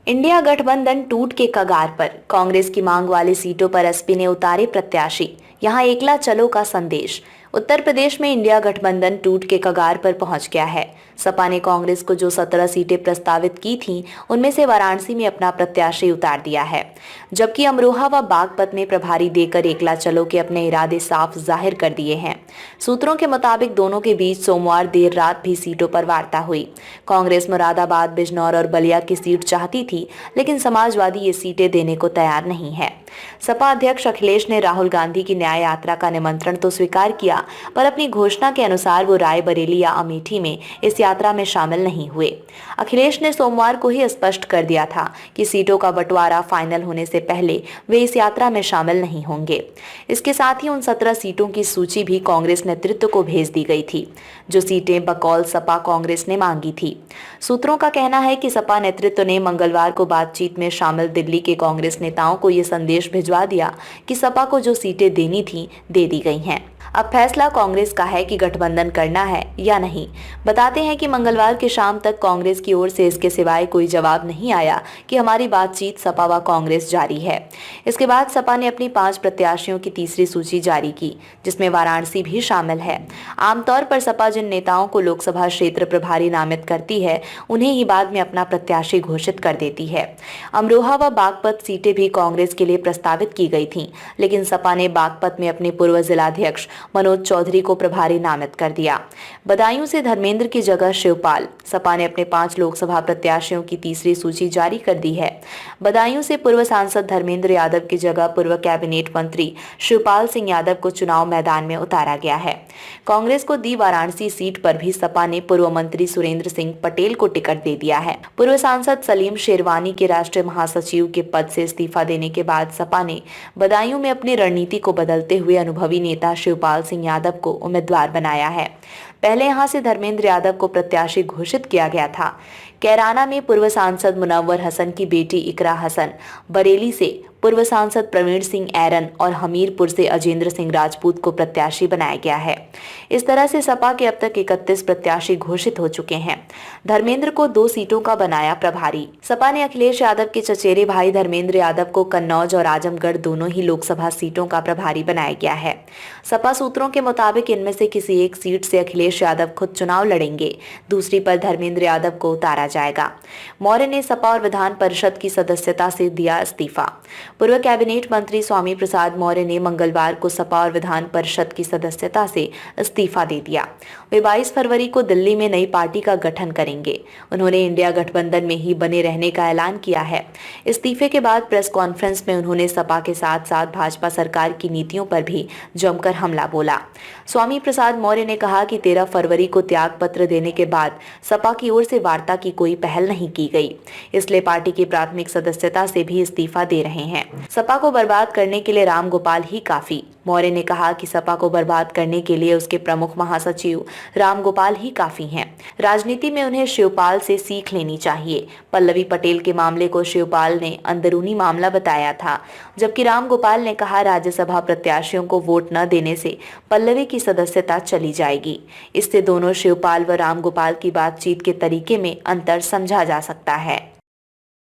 India गठबंधन टूट के कगार पर, कांग्रेस की मांग वाली सीटों पर एसपी ने उतारे प्रत्याशी, यहां एकला चलो का संदेश। उत्तर प्रदेश में इंडिया गठबंधन टूट के कगार पर पहुंच गया है। सपा ने कांग्रेस को जो 17 सीटें प्रस्तावित की थीं, उनमें से वाराणसी में अपना प्रत्याशी उतार दिया है, जबकि अमरोहा व बागपत में प्रभारी देकर एकला चलो के अपने इरादे साफ जाहिर कर दिए हैं। सूत्रों के मुताबिक दोनों के बीच सोमवार देर रात भी सीटों पर वार्ता हुई। कांग्रेस मुरादाबाद, बिजनौर और बलिया की सीट चाहती थी, लेकिन समाजवादी ये सीटें देने को तैयार नहीं है। सपा अध्यक्ष अखिलेश ने राहुल गांधी की न्याय यात्रा का निमंत्रण तो स्वीकार किया, पर अपनी घोषणा के अनुसार वो रायबरेली या अमेठी में इस यात्रा में शामिल नहीं हुए। अखिलेश ने सोमवार को ही स्पष्ट कर दिया था कि सीटों का बंटवारा फाइनल होने से पहले वे इस यात्रा में शामिल नहीं होंगे। इसके साथ ही उन 17 सीटों की सूची भी कांग्रेस नेतृत्व को भेज दी गई थी, जो सीटें बकौल सपा कांग्रेस ने मांगी थी। सूत्रों का कहना है कि सपा नेतृत्व ने मंगलवार को बातचीत में शामिल दिल्ली के कांग्रेस नेताओं को ये संदेश भिजवा दिया कि सपा को जो सीटें देनी थी, दे दी गई हैं। अब फैसला कांग्रेस का है कि गठबंधन करना है या नहीं। बताते हैं कि मंगलवार की शाम तक कांग्रेस की ओर से इसके सिवाय कोई जवाब नहीं आया कि हमारी बातचीत सपा व कांग्रेस जारी है। इसके बाद सपा ने अपनी 5 प्रत्याशियों की तीसरी सूची जारी की, जिसमें वाराणसी भी शामिल है। आमतौर पर सपा जिन नेताओं को लोकसभा क्षेत्र प्रभारी नामित करती है, उन्हें ही बाद में अपना प्रत्याशी घोषित कर देती है। अमरोहा व बागपत सीटें भी कांग्रेस के लिए प्रस्तावित की गई थीं, लेकिन सपा ने बागपत में अपने पूर्व जिलाध्यक्ष मनोज चौधरी को प्रभारी नामित कर दिया। बदायूं से धर्मेंद्र की जगह शिवपाल। सपा ने अपने 5 लोकसभा प्रत्याशियों की तीसरी सूची जारी कर दी है। बदायूं से पूर्व सांसद धर्मेंद्र यादव की जगह पूर्व कैबिनेट मंत्री शिवपाल सिंह यादव को चुनाव मैदान में उतारा गया है। कांग्रेस को दी वाराणसी सीट पर भी सपा ने पूर्व मंत्री सुरेंद्र सिंह पटेल को टिकट दे दिया है। पूर्व सांसद सलीम शेरवानी के राष्ट्रीय महासचिव के पद से इस्तीफा देने के बाद सपा ने बदायूं में अपनी रणनीति को बदलते हुए अनुभवी नेता शिवपाल सिंह यादव को उम्मीदवार बनाया है। पहले यहां से धर्मेंद्र यादव को प्रत्याशी घोषित किया गया था। कैराना में पूर्व सांसद मुनव्वर हसन की बेटी इकरा हसन, बरेली से पूर्व सांसद प्रवीण सिंह ऐरन और हमीरपुर से अजेंद्र सिंह राजपूत को प्रत्याशी बनाया गया है। इस तरह से सपा के अब तक 31 प्रत्याशी घोषित हो चुके हैं। धर्मेंद्र को 2 सीटों का बनाया प्रभारी। सपा ने अखिलेश यादव के चचेरे भाई धर्मेंद्र यादव को कन्नौज और आजमगढ़ दोनों ही लोकसभा सीटों का प्रभारी बनाया गया है। सपा सूत्रों के मुताबिक इनमें से किसी एक सीट से अखिलेश यादव खुद चुनाव लड़ेंगे, दूसरी पर धर्मेंद्र यादव को उतारा जाएगा। मौर्य ने सपा और विधान परिषद की सदस्यता से दिया इस्तीफा। पूर्व कैबिनेट मंत्री स्वामी प्रसाद मौर्य ने मंगलवार को सपा और विधान परिषद की सदस्यता से इस्तीफा दे दिया। वे 22 फरवरी को दिल्ली में नई पार्टी का गठन करेंगे। उन्होंने इंडिया गठबंधन में ही बने रहने का ऐलान किया है। इस्तीफे के बाद प्रेस कॉन्फ्रेंस में उन्होंने सपा के साथ साथ भाजपा सरकार की नीतियों पर भी जमकर हमला बोला। स्वामी प्रसाद मौर्य ने कहा कि 13 फरवरी को त्याग पत्र देने के बाद सपा की ओर से वार्ता की कोई पहल नहीं की गई, इसलिए पार्टी की प्राथमिक सदस्यता से भी इस्तीफा दे रहे हैं। सपा को बर्बाद करने के लिए राम गोपाल ही काफी। मौर्य ने कहा कि सपा को बर्बाद करने के लिए उसके प्रमुख महासचिव राम गोपाल ही काफी हैं। राजनीति में उन्हें शिवपाल से सीख लेनी चाहिए। पल्लवी पटेल के मामले को शिवपाल ने अंदरूनी मामला बताया था, जबकि राम गोपाल ने कहा राज्यसभा प्रत्याशियों को वोट न देने से पल्लवी की सदस्यता चली जाएगी। इससे दोनों शिवपाल व राम गोपाल की बातचीत के तरीके में अंतर समझा जा सकता है।